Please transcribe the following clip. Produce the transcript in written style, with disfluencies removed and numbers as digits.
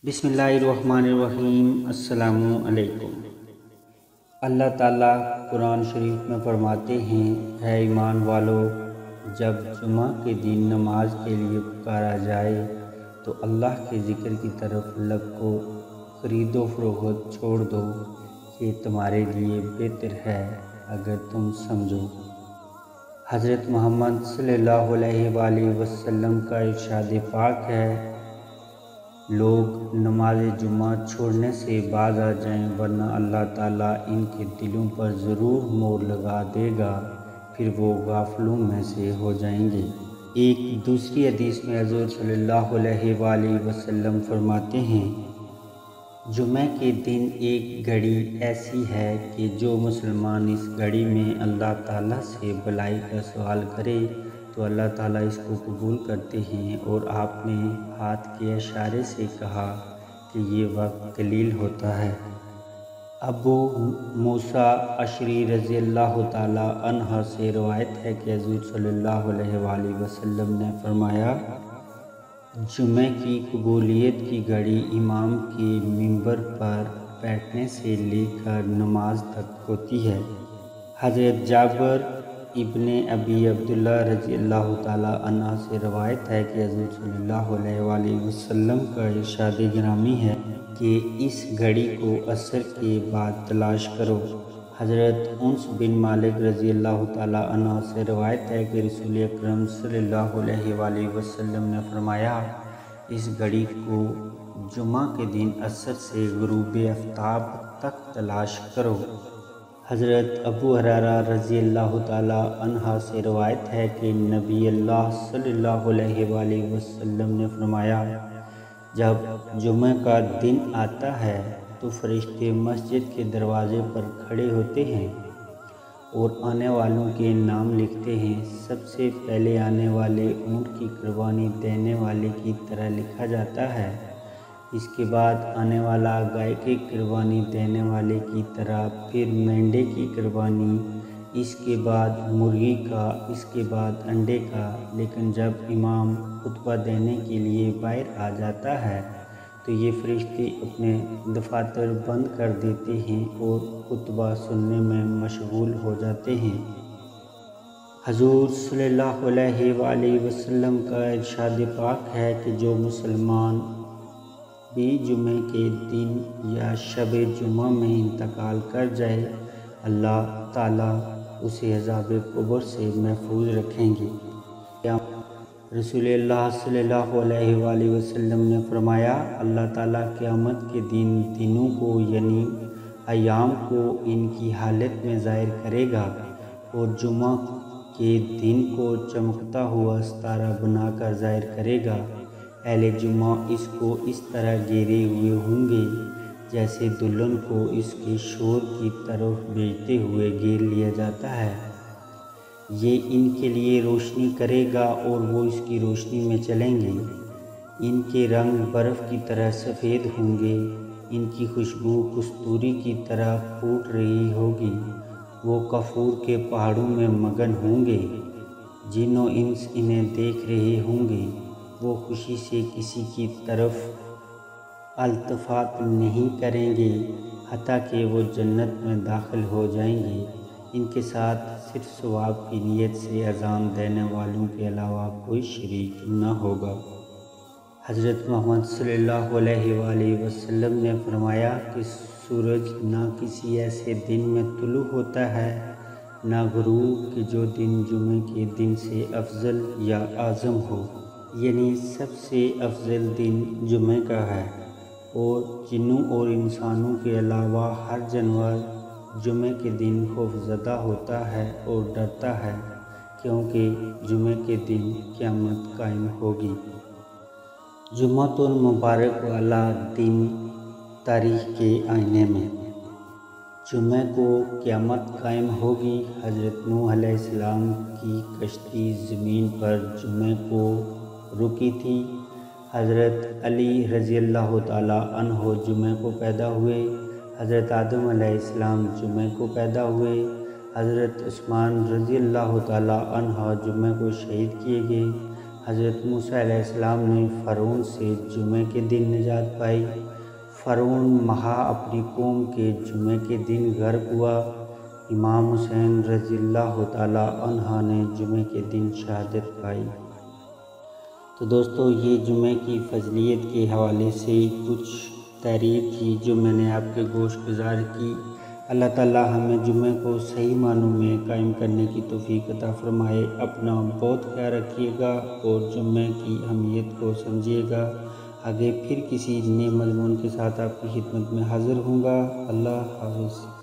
بسم اللہ الرحمن الرحیم۔ السلام علیکم۔ اللہ تعالیٰ قرآن شریف میں فرماتے ہیں، اے ایمان والو، جب جمعہ کے دن نماز کے لیے پکارا جائے تو اللہ کے ذکر کی طرف لپکو، خرید و فروخت چھوڑ دو، یہ تمہارے لیے بہتر ہے اگر تم سمجھو۔ حضرت محمد صلی اللہ علیہ وآلہ وسلم کا ارشاد پاک ہے، لوگ نماز جمعہ چھوڑنے سے باز آ جائیں ورنہ اللہ تعالیٰ ان کے دلوں پر ضرور مہر لگا دے گا، پھر وہ غافلوں میں سے ہو جائیں گے۔ ایک دوسری حدیث میں حضور صلی اللہ علیہ وآلہ وسلم فرماتے ہیں، جمعہ کے دن ایک گھڑی ایسی ہے کہ جو مسلمان اس گھڑی میں اللہ تعالیٰ سے بھلائی کا سوال کرے تو اللہ تعالیٰ اس کو قبول کرتے ہیں، اور آپ نے ہاتھ کے اشارے سے کہا کہ یہ وقت قلیل ہوتا ہے۔ ابو موسیٰ اشعری رضی اللہ تعالیٰ عنہ سے روایت ہے کہ حضور صلی اللہ علیہ وآلہ وسلم نے فرمایا، جمعہ کی قبولیت کی گھڑی امام کے منبر پر بیٹھنے سے لے کر نماز تک ہوتی ہے۔ حضرت جابر ابن ابی عبداللہ رضی اللہ تعالیٰ عنہ سے روایت ہے کہ حضور صلی اللہ علیہ وآلہ وسلم کا ارشاد گرامی ہے کہ اس گھڑی کو عصر کے بعد تلاش کرو۔ حضرت انس بن مالک رضی اللہ تعالیٰ عنہ سے روایت ہے کہ رسول اکرم صلی اللہ علیہ وآلہ وسلم نے فرمایا، اس گھڑی کو جمعہ کے دن عصر سے غروب آفتاب تک تلاش کرو۔ حضرت ابو ہریرہ رضی اللہ تعالیٰ عنہ سے روایت ہے کہ نبی اللہ صلی اللہ علیہ وآلہ وسلم نے فرمایا، جب جمعہ کا دن آتا ہے تو فرشتے مسجد کے دروازے پر کھڑے ہوتے ہیں اور آنے والوں کے نام لکھتے ہیں۔ سب سے پہلے آنے والے اونٹ کی قربانی دینے والے کی طرح لکھا جاتا ہے، اس کے بعد آنے والا گائے کی قربانی دینے والے کی طرح، پھر مینڈے کی قربانی، اس کے بعد مرغی کا، اس کے بعد انڈے کا۔ لیکن جب امام خطبہ دینے کے لیے باہر آ جاتا ہے تو یہ فرشتے اپنے دفاتر بند کر دیتے ہیں اور خطبہ سننے میں مشغول ہو جاتے ہیں۔ حضور صلی اللہ علیہ وآلہ وسلم کا ارشاد پاک ہے کہ جو مسلمان بھی جمعہ کے دن یا شب جمعہ میں انتقال کر جائے، اللہ تعالیٰ اسے عذاب قبر سے محفوظ رکھیں گے۔ رسول اللہ صلی اللہ علیہ وآلہ وسلم نے فرمایا، اللہ تعالیٰ قیامت کے دن دنوں کو یعنی ایام کو ان کی حالت میں ظاہر کرے گا اور جمعہ کے دن کو چمکتا ہوا ستارہ بنا کر ظاہر کرے گا۔ اہل جمعہ اس کو اس طرح گھیرے ہوئے ہوں گے جیسے دلہن کو اس کے شوہر کی طرف بھیجتے ہوئے گھیر لیا جاتا ہے۔ یہ ان کے لیے روشنی کرے گا اور وہ اس کی روشنی میں چلیں گے۔ ان کے رنگ برف کی طرح سفید ہوں گے، ان کی خوشبو کستوری کی طرح پھوٹ رہی ہوگی۔ وہ کافور کے پہاڑوں میں مگن ہوں گے، جن و انس انہیں دیکھ رہے ہوں گے۔ وہ خوشی سے کسی کی طرف التفات نہیں کریں گے حتیٰ کہ وہ جنت میں داخل ہو جائیں گے۔ ان کے ساتھ صرف ثواب کی نیت سے اذان دینے والوں کے علاوہ کوئی شریک نہ ہوگا۔ حضرت محمد صلی اللہ علیہ وآلہ وسلم نے فرمایا کہ سورج نہ کسی ایسے دن میں طلوع ہوتا ہے نہ غروب کہ جو دن جمعے کے دن سے افضل یا اعظم ہو، یعنی سب سے افضل دن جمعہ کا ہے، اور جنوں اور انسانوں کے علاوہ ہر جانور جمعہ کے دن خوفزدہ ہوتا ہے اور ڈرتا ہے، کیونکہ جمعہ کے دن قیامت قائم ہوگی۔ جمعۃ المبارک والا دن تاریخ کے آئینے میں جمعہ کو قیامت قائم ہوگی۔ حضرت نوح علیہ السلام کی کشتی زمین پر جمعہ کو رکی تھی۔ حضرت علی رضی اللہ تعالیٰ عنہ جمعہ کو پیدا ہوئے۔ حضرت آدم علیہ السلام جمعہ کو پیدا ہوئے۔ حضرت عثمان رضی اللہ تعالیٰ عنہ جمعہ کو شہید کیے گئے۔ حضرت موسیٰ علیہ السلام نے فرعون سے جمعے کے دن نجات پائی۔ فرعون مہا اپنی قوم کے جمعے کے دن غرق ہوا۔ امام حسین رضی اللہ تعالیٰ عنہ نے جمعے کے دن شہادت پائی۔ تو دوستو یہ جمعے کی فضیلت کے حوالے سے کچھ تحریر تھی جو میں نے آپ کے گوش گزار کی۔ اللہ تعالیٰ ہمیں جمعے کو صحیح معنوں میں قائم کرنے کی توفیق عطا فرمائے۔ اپنا بہت خیال رکھیے گا اور جمعے کی اہمیت کو سمجھیے گا۔ آگے پھر کسی نئے مضمون کے ساتھ آپ کی خدمت میں حاضر ہوں گا۔ اللہ حافظ۔